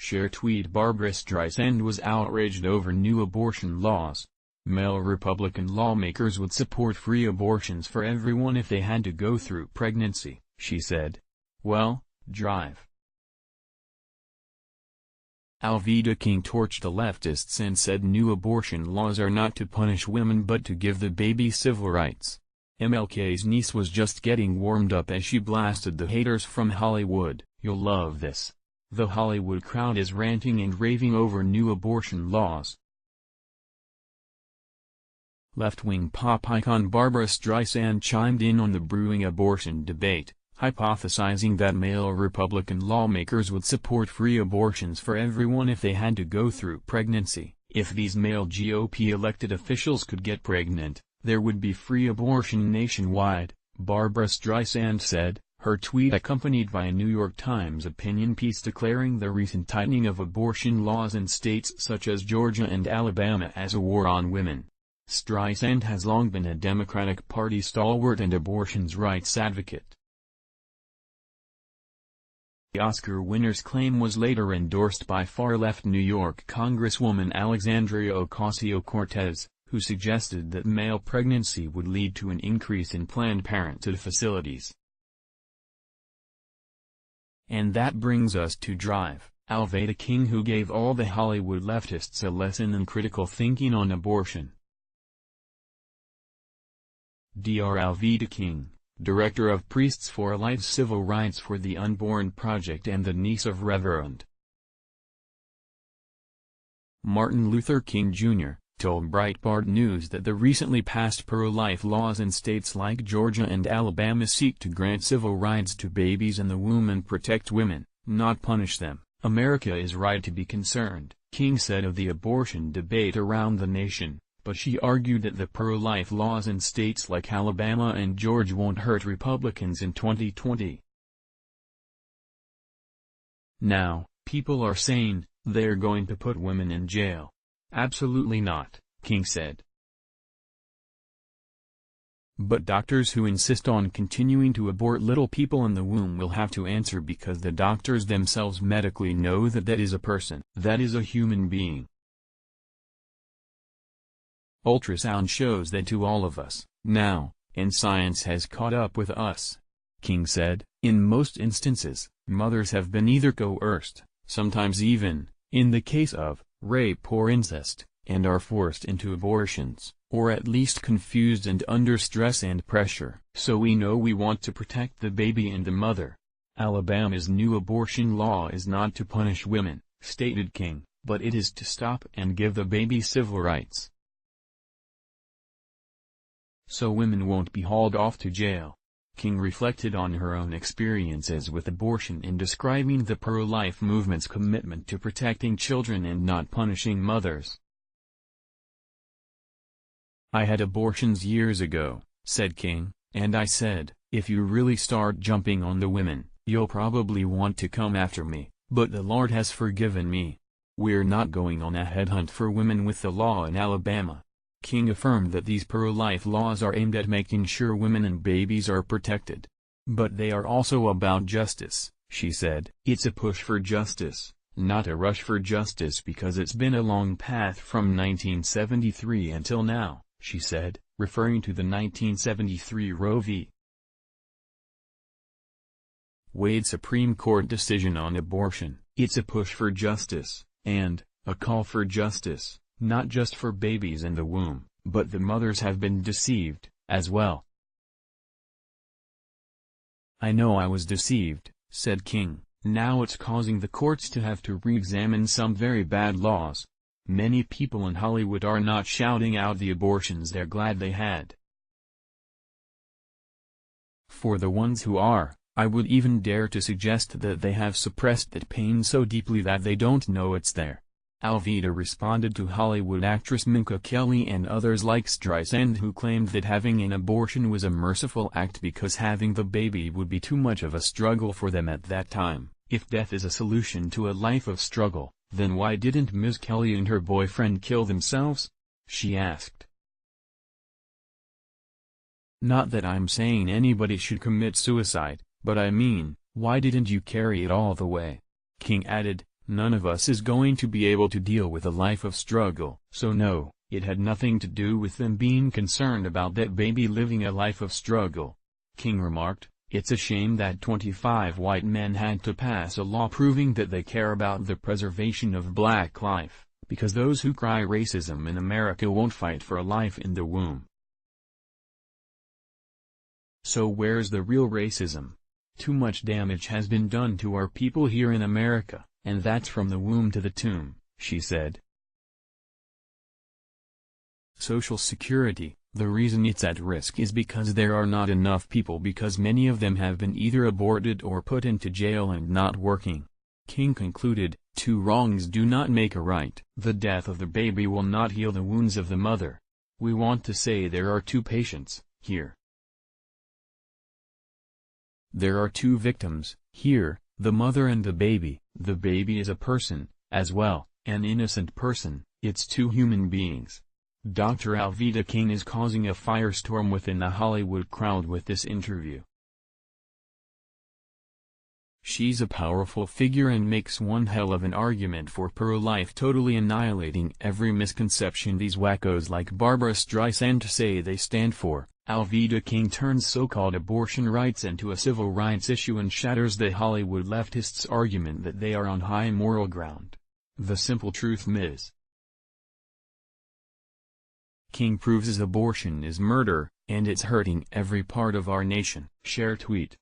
ShareTweetBarbra Streisand was outraged over new abortion laws. Male Republican lawmakers would support free abortions for everyone if they had to go through pregnancy, she said. Well, drive. Alveda King torched the leftists and said new abortion laws are not to punish women but to give the baby civil rights. MLK's niece was just getting warmed up as she blasted the haters from Hollywood. You'll love this. The Hollywood crowd is ranting and raving over new abortion laws. Left-wing pop icon Barbra Streisand chimed in on the brewing abortion debate, hypothesizing that male Republican lawmakers would support free abortions for everyone if they had to go through pregnancy. If these male GOP elected officials could get pregnant, there would be free abortion nationwide, Barbra Streisand said, her tweet accompanied by a New York Times opinion piece declaring the recent tightening of abortion laws in states such as Georgia and Alabama as a war on women. Streisand has long been a Democratic Party stalwart and abortion rights advocate. The Oscar winner's claim was later endorsed by far-left New York Congresswoman Alexandria Ocasio-Cortez, who suggested that male pregnancy would lead to an increase in Planned Parenthood facilities. And that brings us to Drive, Alveda King, who gave all the Hollywood leftists a lesson in critical thinking on abortion. Dr. Alveda King, director of Priests for Life's Civil Rights for the Unborn Project and the niece of Reverend Martin Luther King Jr., told Breitbart News that the recently passed pro-life laws in states like Georgia and Alabama seek to grant civil rights to babies in the womb and protect women, not punish them. America is right to be concerned, King said of the abortion debate around the nation, but she argued that the pro-life laws in states like Alabama and Georgia won't hurt Republicans in 2020. Now, people are saying, they're going to put women in jail. Absolutely not, King said. But doctors who insist on continuing to abort little people in the womb will have to answer because the doctors themselves medically know that that is a person. That is a human being. Ultrasound shows that to all of us, now, and science has caught up with us. King said, in most instances, mothers have been either coerced, sometimes even, in the case of rape or incest, and are forced into abortions, or at least confused and under stress and pressure. So we know we want to protect the baby and the mother. Alabama's new abortion law is not to punish women, stated King, but it is to stop and give the baby civil rights. So women won't be hauled off to jail. King reflected on her own experiences with abortion in describing the pro-life movement's commitment to protecting children and not punishing mothers. I had abortions years ago, said King, and I said, if you really start jumping on the women, you'll probably want to come after me, but the Lord has forgiven me. We're not going on a headhunt for women with the law in Alabama. King affirmed that these pro-life laws are aimed at making sure women and babies are protected. But they are also about justice, she said. It's a push for justice, not a rush for justice, because it's been a long path from 1973 until now, she said, referring to the 1973 Roe v. Wade Supreme Court decision on abortion. It's a push for justice, and a call for justice. Not just for babies in the womb, but the mothers have been deceived, as well. I know I was deceived, said King. Now it's causing the courts to have to re-examine some very bad laws. Many people in Hollywood are not shouting out the abortions they're glad they had. For the ones who are, I would even dare to suggest that they have suppressed that pain so deeply that they don't know it's there. Alveda responded to Hollywood actress Minka Kelly and others like Streisand, who claimed that having an abortion was a merciful act because having the baby would be too much of a struggle for them at that time. If death is a solution to a life of struggle, then why didn't Ms. Kelly and her boyfriend kill themselves? She asked. Not that I'm saying anybody should commit suicide, but I mean, why didn't you carry it all the way? King added, None of us is going to be able to deal with a life of struggle. So no, it had nothing to do with them being concerned about that baby living a life of struggle. King remarked, "It's a shame that 25 white men had to pass a law proving that they care about the preservation of black life, because those who cry racism in America won't fight for a life in the womb." So where's the real racism? Too much damage has been done to our people here in America, and that's from the womb to the tomb, she said. Social Security, the reason it's at risk is because there are not enough people, because many of them have been either aborted or put into jail and not working. King concluded, "Two wrongs do not make a right. The death of the baby will not heal the wounds of the mother. We want to say there are two patients here. There are two victims here, the mother and the baby. The baby is a person, as well, an innocent person. It's two human beings." Dr. Alveda King is causing a firestorm within the Hollywood crowd with this interview. She's a powerful figure and makes one hell of an argument for pro-life, totally annihilating every misconception these wackos like Barbra Streisand say they stand for. Alveda King turns so-called abortion rights into a civil rights issue and shatters the Hollywood leftists' argument that they are on high moral ground. The simple truth is, King proves his abortion is murder, and it's hurting every part of our nation. Share tweet.